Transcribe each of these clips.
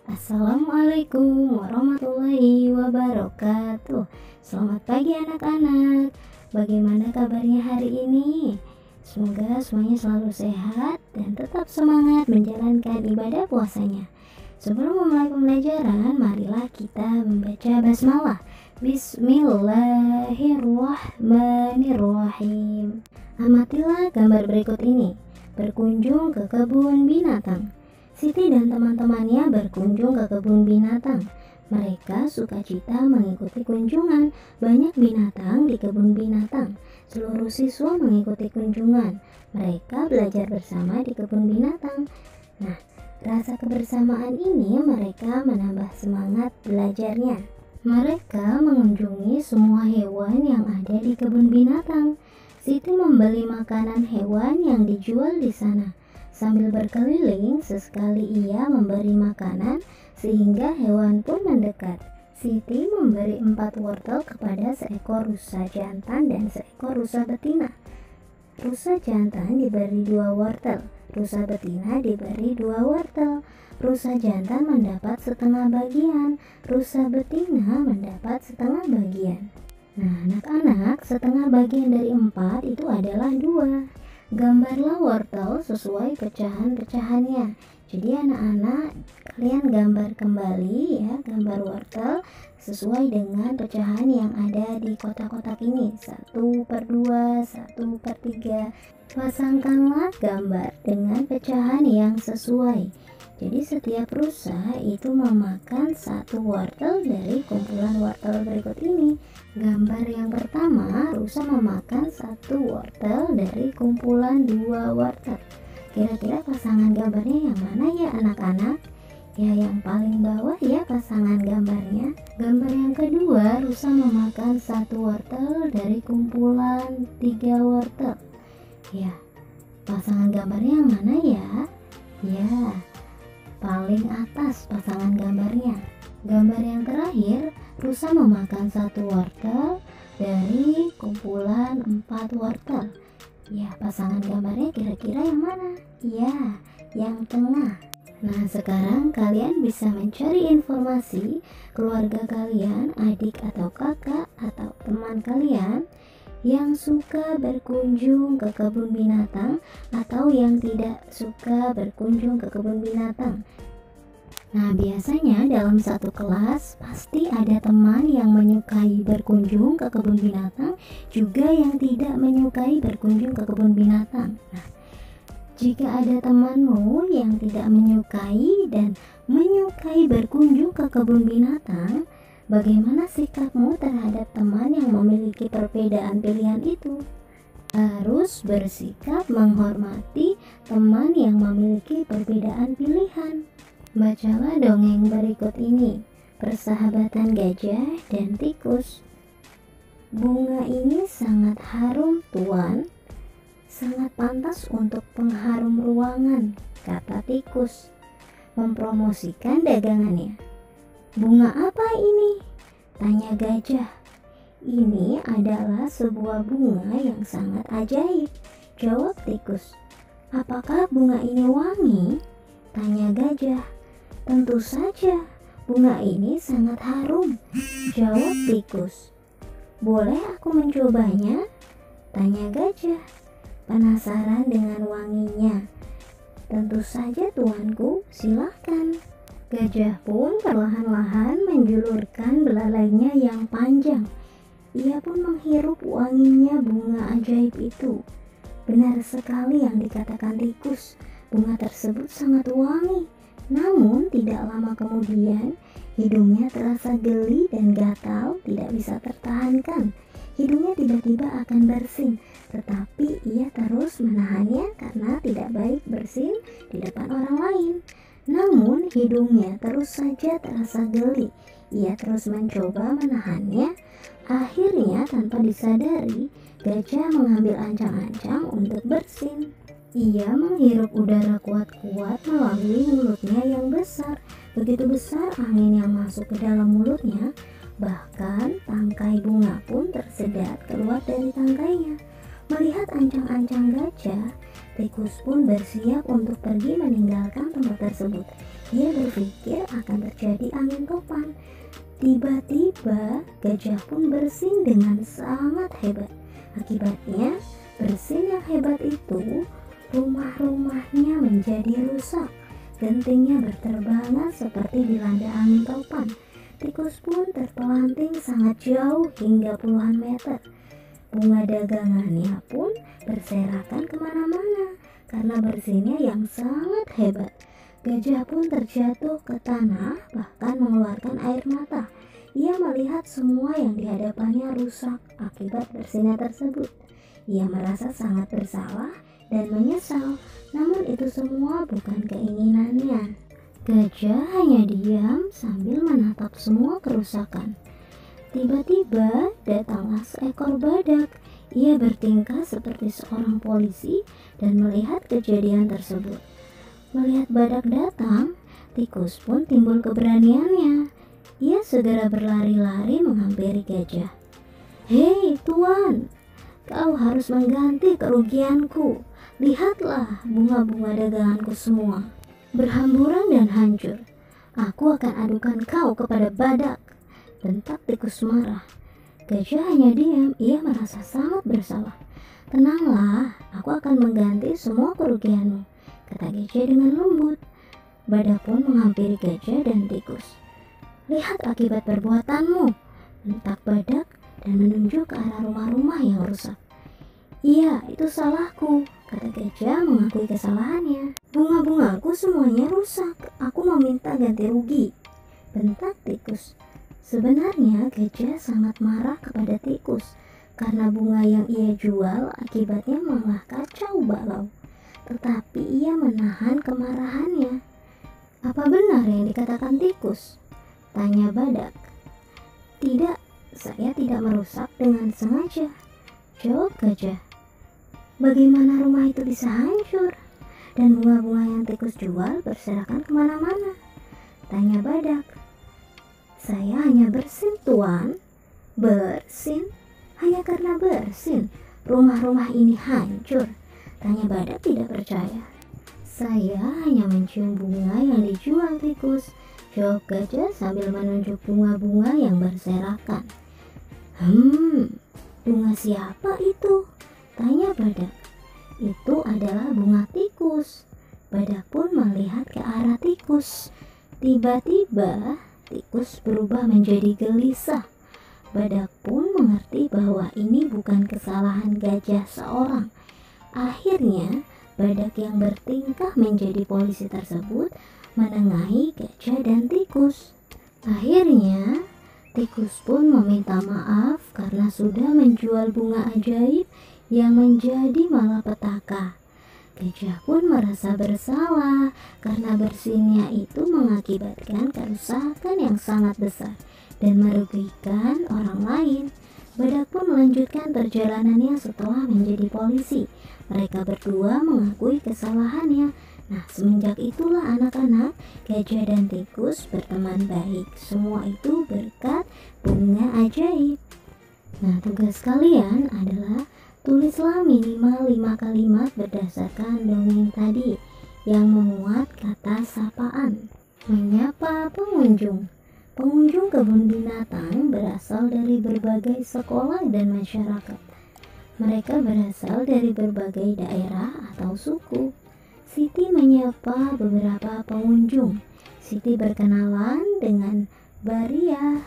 Assalamualaikum warahmatullahi wabarakatuh. Selamat pagi anak-anak. Bagaimana kabarnya hari ini? Semoga semuanya selalu sehat dan tetap semangat menjalankan ibadah puasanya. Sebelum memulai pembelajaran, marilah kita membaca basmalah. Bismillahirrahmanirrahim. Amatilah gambar berikut ini. Berkunjung ke kebun binatang. Siti dan teman-temannya berkunjung ke kebun binatang. Mereka sukacita mengikuti kunjungan. Banyak binatang di kebun binatang. Seluruh siswa mengikuti kunjungan. Mereka belajar bersama di kebun binatang. Nah, rasa kebersamaan ini mereka menambah semangat belajarnya. Mereka mengunjungi semua hewan yang ada di kebun binatang. Siti membeli makanan hewan yang dijual di sana. Sambil berkeliling, sesekali ia memberi makanan sehingga hewan pun mendekat. Siti memberi 4 wortel kepada seekor rusa jantan dan seekor rusa betina. Rusa jantan diberi 2 wortel, rusa betina diberi 2 wortel. Rusa jantan mendapat setengah bagian, rusa betina mendapat setengah bagian. Nah anak-anak, setengah bagian dari 4 itu adalah 2. Gambarlah wortel sesuai pecahan-pecahannya. Jadi anak-anak, kalian gambar kembali ya, gambar wortel sesuai dengan pecahan yang ada di kotak-kotak ini. 1/2, 1/3. Pasangkanlah gambar dengan pecahan yang sesuai. Jadi setiap rusa itu memakan 1 wortel dari kumpulan wortel berikut ini. Gambar yang pertama, rusa memakan 1 wortel dari kumpulan 2 wortel. Kira-kira pasangan gambarnya yang mana ya anak-anak? Ya yang paling bawah ya pasangan gambarnya. Gambar yang kedua, rusa memakan 1 wortel dari kumpulan 3 wortel. Ya, pasangan gambarnya yang mana ya? Ya, paling atas pasangan gambarnya. Gambar yang terakhir, rusa memakan 1 wortel dari kumpulan 4 wortel. Ya, pasangan gambarnya kira-kira yang mana? Ya, yang tengah. Nah, sekarang kalian bisa mencari informasi keluarga kalian, adik atau kakak atau teman kalian yang suka berkunjung ke kebun binatang atau yang tidak suka berkunjung ke kebun binatang. Nah, biasanya dalam satu kelas pasti ada teman yang menyukai berkunjung ke kebun binatang, juga yang tidak menyukai berkunjung ke kebun binatang. Nah, jika ada temanmu yang tidak menyukai dan menyukai berkunjung ke kebun binatang, bagaimana sikapmu terhadap teman yang memiliki perbedaan pilihan itu? Harus bersikap menghormati teman yang memiliki perbedaan pilihan. Bacalah dongeng berikut ini, Persahabatan Gajah dan Tikus. Bunga ini sangat harum, Tuan. Sangat pantas untuk pengharum ruangan, kata tikus, mempromosikan dagangannya. Bunga apa ini? Tanya gajah. Ini adalah sebuah bunga yang sangat ajaib, jawab tikus. Apakah bunga ini wangi? Tanya gajah. Tentu saja, bunga ini sangat harum, jawab tikus. Boleh aku mencobanya? Tanya gajah. Penasaran dengan wanginya? Tentu saja tuanku, silahkan. Gajah pun perlahan-lahan menjulurkan belalainya yang panjang. Ia pun menghirup wanginya bunga ajaib itu. Benar sekali yang dikatakan tikus, bunga tersebut sangat wangi. Namun tidak lama kemudian, hidungnya terasa geli dan gatal, tidak bisa tertahankan. Hidungnya tiba-tiba akan bersin, tetapi ia terus menahannya karena tidak baik bersin di depan orang lain. Namun hidungnya terus saja terasa geli. Ia terus mencoba menahannya. Akhirnya tanpa disadari, gajah mengambil ancang-ancang untuk bersin. Ia menghirup udara kuat-kuat melalui mulutnya yang besar. Begitu besar angin yang masuk ke dalam mulutnya, bahkan tangkai bunga pun tersedat keluar dari tangkainya. Melihat ancang-ancang gajah, tikus pun bersiap untuk pergi meninggalkan tempat tersebut. Ia berpikir akan terjadi angin topan. Tiba-tiba gajah pun bersin dengan sangat hebat. Akibatnya bersin yang hebat itu rumah-rumahnya menjadi rusak. Gentingnya berterbangan seperti dilanda angin topan. Tikus pun terpelanting sangat jauh hingga puluhan meter. Bunga dagangannya pun berserakan kemana-mana karena bersinnya yang sangat hebat. Gajah pun terjatuh ke tanah, bahkan mengeluarkan air mata. Ia melihat semua yang di hadapannya rusak akibat bersinnya tersebut. Ia merasa sangat bersalah dan menyesal, namun itu semua bukan keinginannya. Gajah hanya diam sambil menatap semua kerusakan. Tiba-tiba datanglah seekor badak. Ia bertingkah seperti seorang polisi dan melihat kejadian tersebut. Melihat badak datang, tikus pun timbul keberaniannya. Ia segera berlari-lari menghampiri gajah. "Hei tuan, kau harus mengganti kerugianku. Lihatlah bunga-bunga daganganku semua berhamburan dan hancur. Aku akan adukan kau kepada badak," bentak tikus marah. Gajah hanya diam, ia merasa sangat bersalah. "Tenanglah, aku akan mengganti semua kerugianmu," kata gajah dengan lembut. Badak pun menghampiri gajah dan tikus. "Lihat akibat perbuatanmu," bentak badak dan menunjuk ke arah rumah-rumah yang rusak. "Iya, itu salahku," kata gajah mengakui kesalahannya. "Bunga-bungaku semuanya rusak, aku meminta ganti rugi," bentak tikus. Sebenarnya gajah sangat marah kepada tikus karena bunga yang ia jual akibatnya malah kacau balau. Tetapi ia menahan kemarahannya. "Apa benar yang dikatakan tikus?" tanya badak. "Tidak, saya tidak merusak dengan sengaja," jawab gajah. "Bagaimana rumah itu bisa hancur? Dan bunga-bunga yang tikus jual berserakan kemana-mana?" tanya badak. "Saya hanya bersin, tuan." "Bersin? Hanya karena bersin rumah-rumah ini hancur?" tanya badak tidak percaya. "Saya hanya mencium bunga yang dijual tikus," jawab gajah sambil menunjuk bunga-bunga yang berserakan. Bunga siapa itu?" tanya badak. "Itu adalah bunga tikus." Badak pun melihat ke arah tikus. Tiba-tiba tikus berubah menjadi gelisah. Badak pun mengerti bahwa ini bukan kesalahan gajah seorang. Akhirnya badak yang bertingkah menjadi polisi tersebut menengahi gajah dan tikus. Akhirnya tikus pun meminta maaf karena sudah menjual bunga ajaib yang menjadi malapetaka. Gajah pun merasa bersalah karena bersinnya itu mengakibatkan kerusakan yang sangat besar dan merugikan orang lain. Badak pun melanjutkan perjalanannya setelah menjadi polisi. Mereka berdua mengakui kesalahannya. Nah, semenjak itulah anak-anak, gajah dan tikus berteman baik. Semua itu berkat bunga ajaib. Nah, tugas kalian adalah tulislah minimal 5 kalimat berdasarkan dongeng tadi yang memuat kata sapaan. Menyapa pengunjung. Pengunjung kebun binatang berasal dari berbagai sekolah dan masyarakat. Mereka berasal dari berbagai daerah atau suku. Siti menyapa beberapa pengunjung. Siti berkenalan dengan Baria.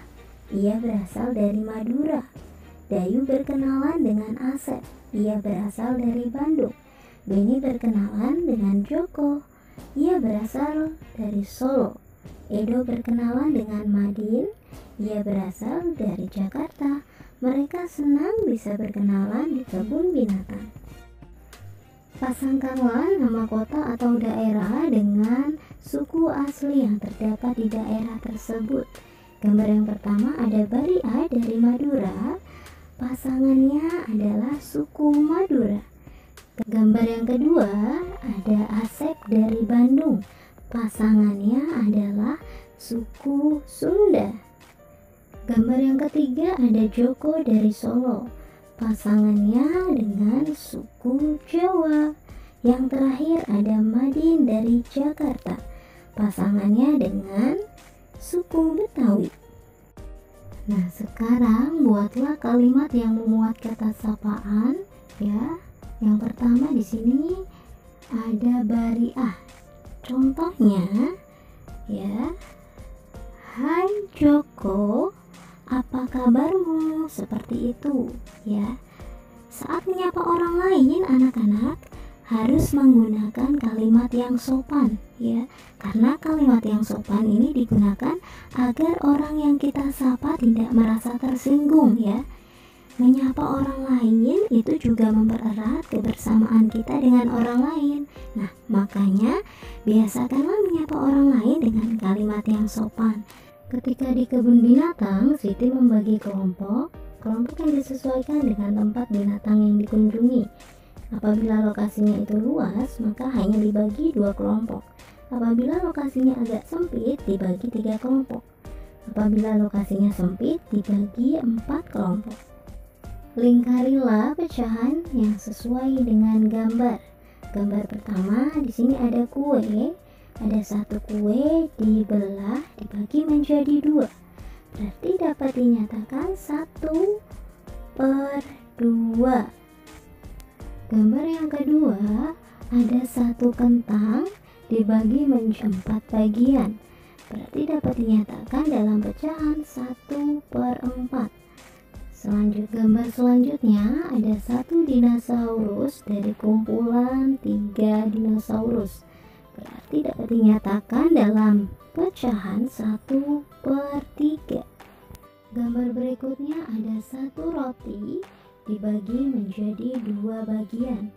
Ia berasal dari Madura. Dayu berkenalan dengan Asep. Ia berasal dari Bandung. Beni berkenalan dengan Joko. Ia berasal dari Solo. Edo berkenalan dengan Madin. Ia berasal dari Jakarta. Mereka senang bisa berkenalan di kebun binatang. Pasangkanlah nama kota atau daerah dengan suku asli yang terdapat di daerah tersebut. Gambar yang pertama ada Baria dari Madura. Pasangannya adalah suku Madura. Gambar yang kedua ada Asep dari Bandung. Pasangannya adalah suku Sunda. Gambar yang ketiga ada Joko dari Solo. Pasangannya dengan suku Jawa. Yang terakhir ada Madin dari Jakarta. pasangannya dengan suku Betawi. Nah, sekarang buatlah kalimat yang memuat kata sapaan ya. Yang pertama di sini ada bariah. Contohnya ya. Hai Joko, apa kabarmu? Seperti itu ya. Saat menyapa orang lain, anak-anak harus menggunakan kalimat yang sopan ya, karena kalimat yang sopan ini digunakan agar orang yang kita sapa tidak merasa tersinggung ya. Menyapa orang lain itu juga mempererat kebersamaan kita dengan orang lain. Nah, makanya biasakanlah menyapa orang lain dengan kalimat yang sopan. Ketika di kebun binatang, Siti membagi kelompok yang disesuaikan dengan tempat binatang yang dikunjungi. Apabila lokasinya itu luas, maka hanya dibagi 2 kelompok. Apabila lokasinya agak sempit, dibagi 3 kelompok. Apabila lokasinya sempit, dibagi 4 kelompok. Lingkarilah pecahan yang sesuai dengan gambar. Gambar pertama, di sini ada kue. Ada 1 kue dibelah, dibagi menjadi 2. Berarti dapat dinyatakan 1/2. Gambar yang kedua, ada 1 kentang dibagi menjadi 4 bagian. Berarti dapat dinyatakan dalam pecahan 1/4. Gambar selanjutnya ada 1 dinosaurus dari kumpulan 3 dinosaurus. Berarti dapat dinyatakan dalam pecahan 1/3. Gambar berikutnya ada 1 roti dibagi menjadi 2 bagian.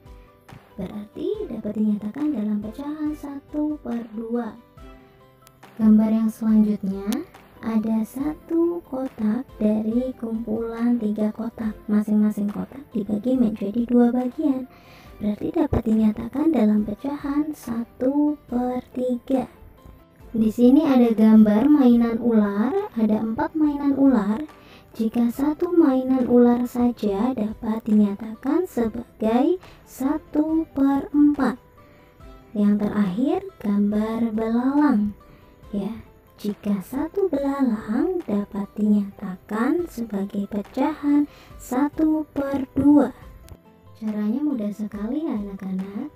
Berarti dapat dinyatakan dalam pecahan 1/2. Gambar yang selanjutnya ada 1 kotak dari kumpulan 3 kotak. Masing-masing kotak dibagi menjadi 2 bagian. Berarti dapat dinyatakan dalam pecahan 1/3. Di sini ada gambar mainan ular, ada 4 mainan ular. Jika 1 mainan ular saja dapat dinyatakan sebagai 1/4. Yang terakhir gambar belalang ya. Jika 1 belalang dapat dinyatakan sebagai pecahan 1/2. Caranya mudah sekali ya anak-anak.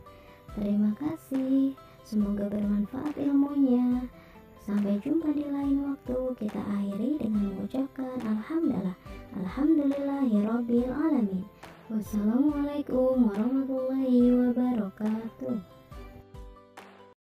Terima kasih. Semoga bermanfaat ilmunya. Sampai jumpa di lain waktu. Kita akhiri dengan mengucapkan Alhamdulillahirabbil alamin. Wassalamualaikum warahmatullahi wabarakatuh.